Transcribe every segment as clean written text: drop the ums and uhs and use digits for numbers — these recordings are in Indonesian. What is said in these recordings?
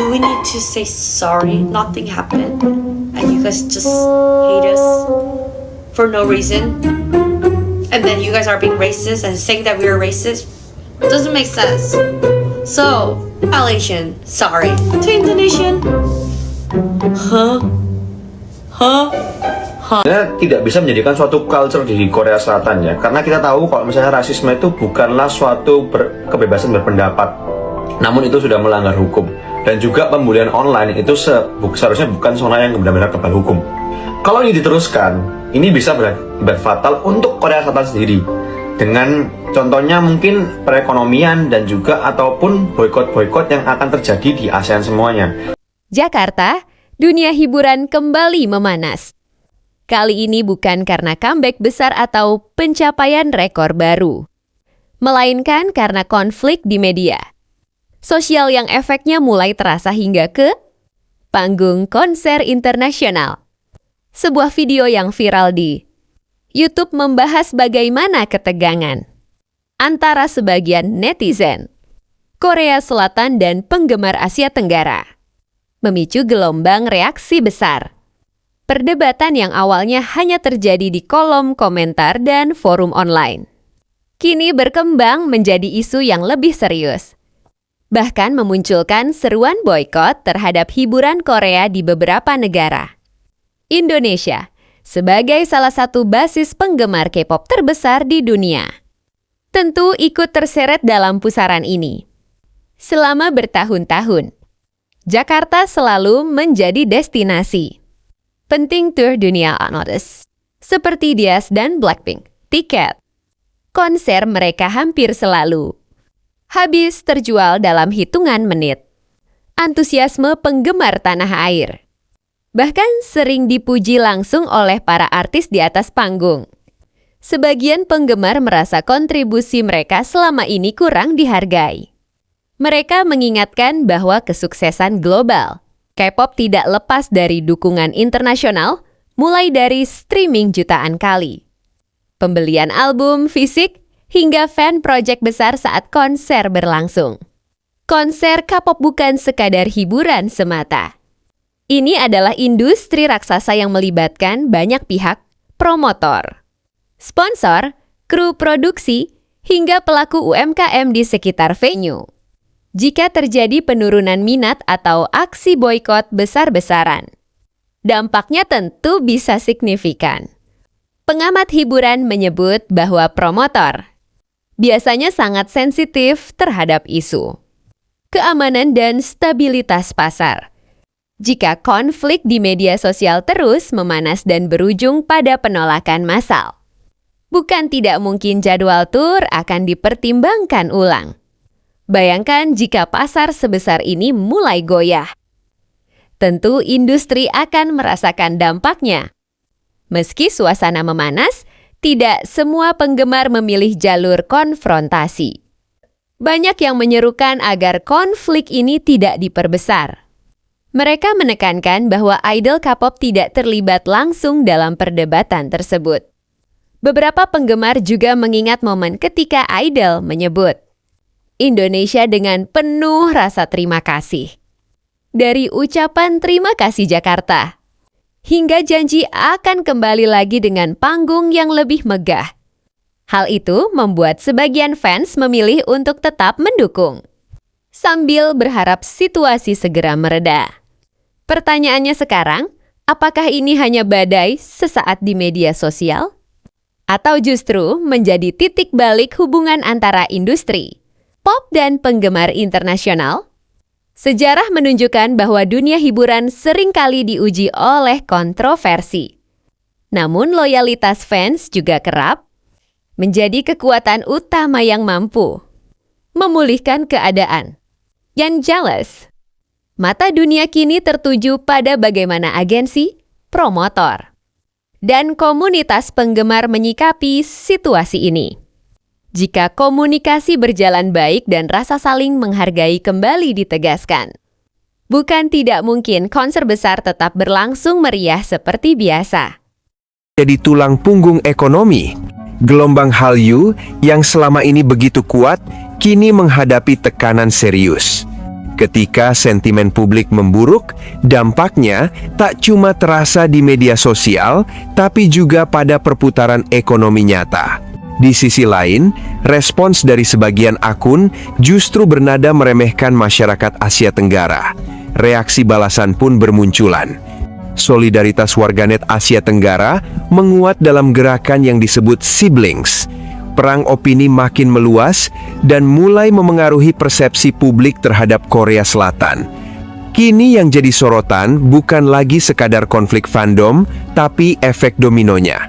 do we need to say sorry? Nothing happened, and you guys just hate us for no reason, and then you guys are being racist and saying that we are racist. It doesn't make sense. So, Malaysian, sorry. To Indonesian, huh? Tidak bisa menjadikan suatu culture di Korea Selatan ya, karena kita tahu kalau misalnya rasisme itu bukanlah suatu kebebasan berpendapat, namun itu sudah melanggar hukum. Dan juga pembulian online itu seharusnya bukan zona yang benar-benar kebal hukum. Kalau ini diteruskan, ini bisa berakibat fatal untuk Korea Selatan sendiri. Dengan contohnya mungkin perekonomian dan juga ataupun boykot-boykot yang akan terjadi di ASEAN semuanya. Jakarta, dunia hiburan kembali memanas. Kali ini bukan karena comeback besar atau pencapaian rekor baru, melainkan karena konflik di media sosial yang efeknya mulai terasa hingga ke panggung konser internasional. Sebuah video yang viral di YouTube membahas bagaimana ketegangan antara sebagian netizen Korea Selatan dan penggemar Asia Tenggara, memicu gelombang reaksi besar. Perdebatan yang awalnya hanya terjadi di kolom komentar dan forum online, kini berkembang menjadi isu yang lebih serius. Bahkan memunculkan seruan boykot terhadap hiburan Korea di beberapa negara. Indonesia, sebagai salah satu basis penggemar K-pop terbesar di dunia, tentu ikut terseret dalam pusaran ini. Selama bertahun-tahun, Jakarta selalu menjadi destinasi penting tur dunia artis seperti Dias dan Blackpink. Tiket konser mereka hampir selalu habis terjual dalam hitungan menit. Antusiasme penggemar tanah air bahkan sering dipuji langsung oleh para artis di atas panggung. Sebagian penggemar merasa kontribusi mereka selama ini kurang dihargai. Mereka mengingatkan bahwa kesuksesan global K-pop tidak lepas dari dukungan internasional, mulai dari streaming jutaan kali, pembelian album fisik, hingga fan project besar saat konser berlangsung. Konser K-pop bukan sekadar hiburan semata. Ini adalah industri raksasa yang melibatkan banyak pihak, promotor, sponsor, kru produksi, hingga pelaku UMKM di sekitar venue. Jika terjadi penurunan minat atau aksi boykot besar-besaran, dampaknya tentu bisa signifikan. Pengamat hiburan menyebut bahwa promotor biasanya sangat sensitif terhadap isu keamanan dan stabilitas pasar. Jika konflik di media sosial terus memanas dan berujung pada penolakan massal, bukan tidak mungkin jadwal tur akan dipertimbangkan ulang. Bayangkan jika pasar sebesar ini mulai goyah. Tentu industri akan merasakan dampaknya. Meski suasana memanas, tidak semua penggemar memilih jalur konfrontasi. Banyak yang menyerukan agar konflik ini tidak diperbesar. Mereka menekankan bahwa idol K-pop tidak terlibat langsung dalam perdebatan tersebut. Beberapa penggemar juga mengingat momen ketika idol menyebut Indonesia dengan penuh rasa terima kasih. Dari ucapan terima kasih Jakarta, hingga janji akan kembali lagi dengan panggung yang lebih megah. Hal itu membuat sebagian fans memilih untuk tetap mendukung, sambil berharap situasi segera mereda. Pertanyaannya sekarang, apakah ini hanya badai sesaat di media sosial? Atau justru menjadi titik balik hubungan antara industri pop dan penggemar internasional? Sejarah menunjukkan bahwa dunia hiburan seringkali diuji oleh kontroversi. Namun loyalitas fans juga kerap menjadi kekuatan utama yang mampu memulihkan keadaan. Yang jelas, mata dunia kini tertuju pada bagaimana agensi, promotor, dan komunitas penggemar menyikapi situasi ini. Jika komunikasi berjalan baik dan rasa saling menghargai kembali ditegaskan, bukan tidak mungkin konser besar tetap berlangsung meriah seperti biasa. Jadi tulang punggung ekonomi, gelombang Hallyu yang selama ini begitu kuat, kini menghadapi tekanan serius. Ketika sentimen publik memburuk, dampaknya tak cuma terasa di media sosial, tapi juga pada perputaran ekonomi nyata. Di sisi lain, respons dari sebagian akun justru bernada meremehkan masyarakat Asia Tenggara. Reaksi balasan pun bermunculan. Solidaritas warganet Asia Tenggara menguat dalam gerakan yang disebut Siblings. Perang opini makin meluas dan mulai memengaruhi persepsi publik terhadap Korea Selatan. Kini yang jadi sorotan bukan lagi sekadar konflik fandom, tapi efek dominonya.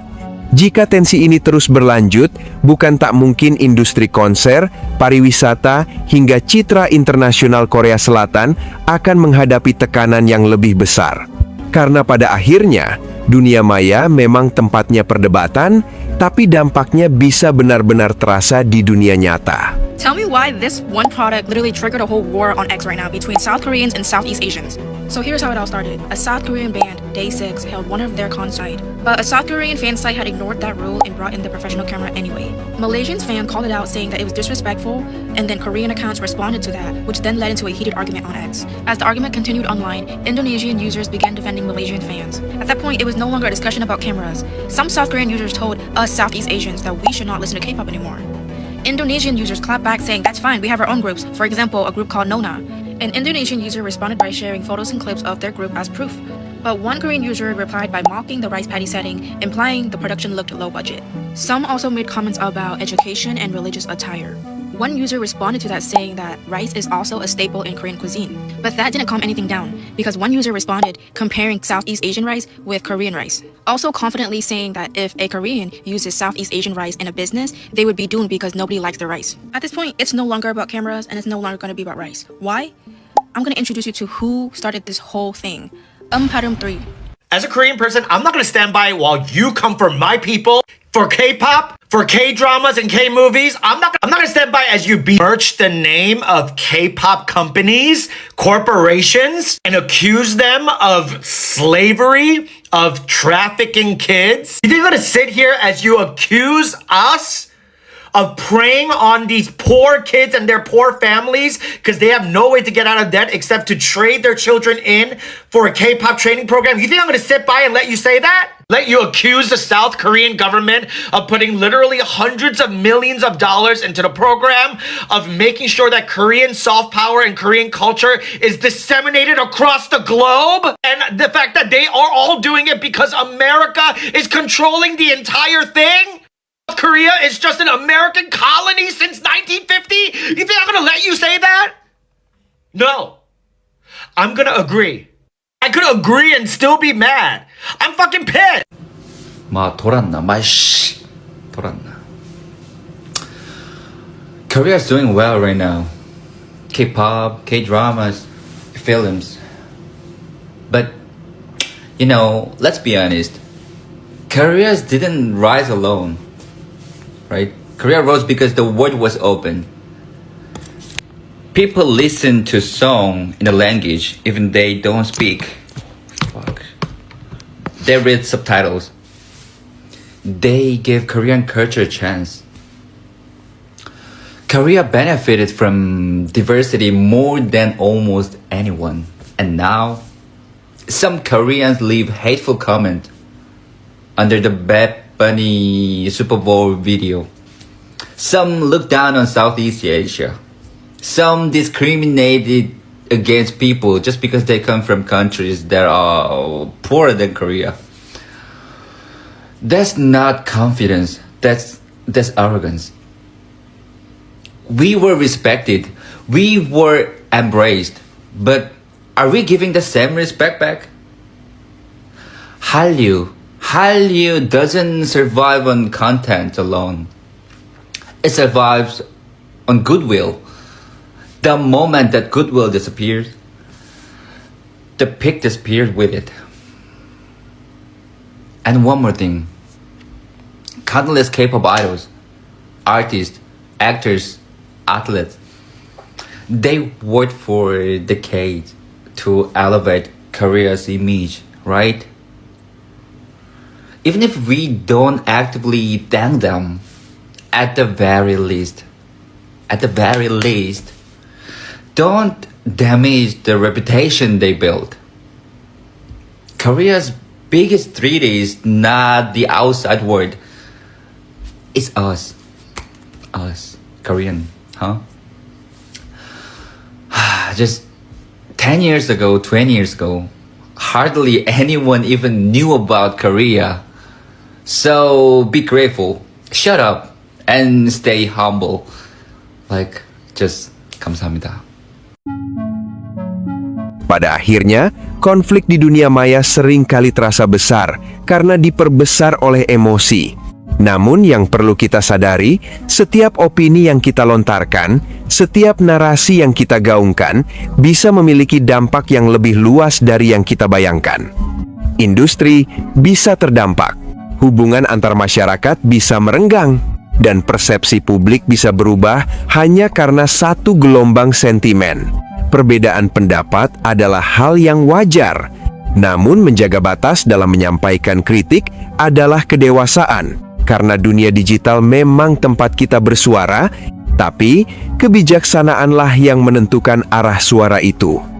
Jika tensi ini terus berlanjut, bukan tak mungkin industri konser, pariwisata, hingga citra internasional Korea Selatan akan menghadapi tekanan yang lebih besar. Karena pada akhirnya, dunia maya memang tempatnya perdebatan, tapi dampaknya bisa benar-benar terasa di dunia nyata. Tell me why this one product literally triggered a whole war on X right now between South Koreans and Southeast Asians. So here's how it all started. A South Korean band, Day6, held one of their concert, but a South Korean fan site had ignored that rule and brought in the professional camera anyway. Malaysians fan called it out saying that it was disrespectful, and then Korean accounts responded to that, which then led into a heated argument on X. As the argument continued online, Indonesian users began defending Malaysian fans. At that point, it was no longer a discussion about cameras. Some South Korean users told us Southeast Asians that we should not listen to K-pop anymore. Indonesian users clapped back saying, that's fine, we have our own groups. For example, a group called Nona. An Indonesian user responded by sharing photos and clips of their group as proof. But one Korean user replied by mocking the rice paddy setting, implying the production looked low budget. Some also made comments about education and religious attire. One user responded to that saying that rice is also a staple in Korean cuisine. But that didn't calm anything down, because one user responded comparing Southeast Asian rice with Korean rice. Also confidently saying that if a Korean uses Southeast Asian rice in a business, they would be doomed because nobody likes their rice. At this point, it's no longer about cameras and it's no longer going to be about rice. Why? I'm going to introduce you to who started this whole thing. Parum 3. As a Korean person, I'm not going to stand by while you come for my people, for K-pop, for K-dramas and K-movies. I'm not going to stand by as you besmirch the name of K-pop companies, corporations, and accuse them of slavery, of trafficking kids. You think you're going to sit here as you accuse us of preying on these poor kids and their poor families because they have no way to get out of debt except to trade their children in for a K-pop training program? You think I'm going to sit by and let you say that? Let you accuse the South Korean government of putting literally hundreds of millions of dollars into the program, of making sure that Korean soft power and Korean culture is disseminated across the globe? And the fact that they are all doing it because America is controlling the entire thing? South Korea is just an American colony since 1950? You think I'm going to let you say that? No. I'm going to agree. I could agree and still be mad. I'm fucking pissed. 돌았나? 돌았나? Korea is doing well right now. K-pop, K-dramas, films. But, you know, let's be honest. Korea didn't rise alone. Right? Korea rose because the world was open. People listen to song in the language even they don't speak. Fuck. They read subtitles. They give Korean culture a chance. Korea benefited from diversity more than almost anyone. And now, some Koreans leave hateful comment under the Bad Bunny Super Bowl video. Some look down on Southeast Asia. Some discriminated against people just because they come from countries that are poorer than Korea. That's not confidence. That's arrogance. We were respected. We were embraced. But are we giving the same respect back? Hallyu doesn't survive on content alone. It survives on goodwill. The moment that goodwill disappears, the pick disappeared with it. And one more thing. Countless K-pop idols, artists, actors, athletes, they worked for decades to elevate Korea's image, right? Even if we don't actively thank them, at the very least, don't damage the reputation they built. Korea's biggest threat is not the outside world. It's us. Us, Korean, huh? Just 10 years ago, 20 years ago, hardly anyone even knew about Korea. So be grateful, shut up, and stay humble. Like, just 감사합니다. Pada akhirnya, konflik di dunia maya sering kali terasa besar karena diperbesar oleh emosi. Namun yang perlu kita sadari, setiap opini yang kita lontarkan, setiap narasi yang kita gaungkan, bisa memiliki dampak yang lebih luas dari yang kita bayangkan. Industri bisa terdampak, hubungan antar masyarakat bisa merenggang, dan persepsi publik bisa berubah hanya karena satu gelombang sentimen. Perbedaan pendapat adalah hal yang wajar, namun menjaga batas dalam menyampaikan kritik adalah kedewasaan. Karena dunia digital memang tempat kita bersuara, tapi kebijaksanaanlah yang menentukan arah suara itu.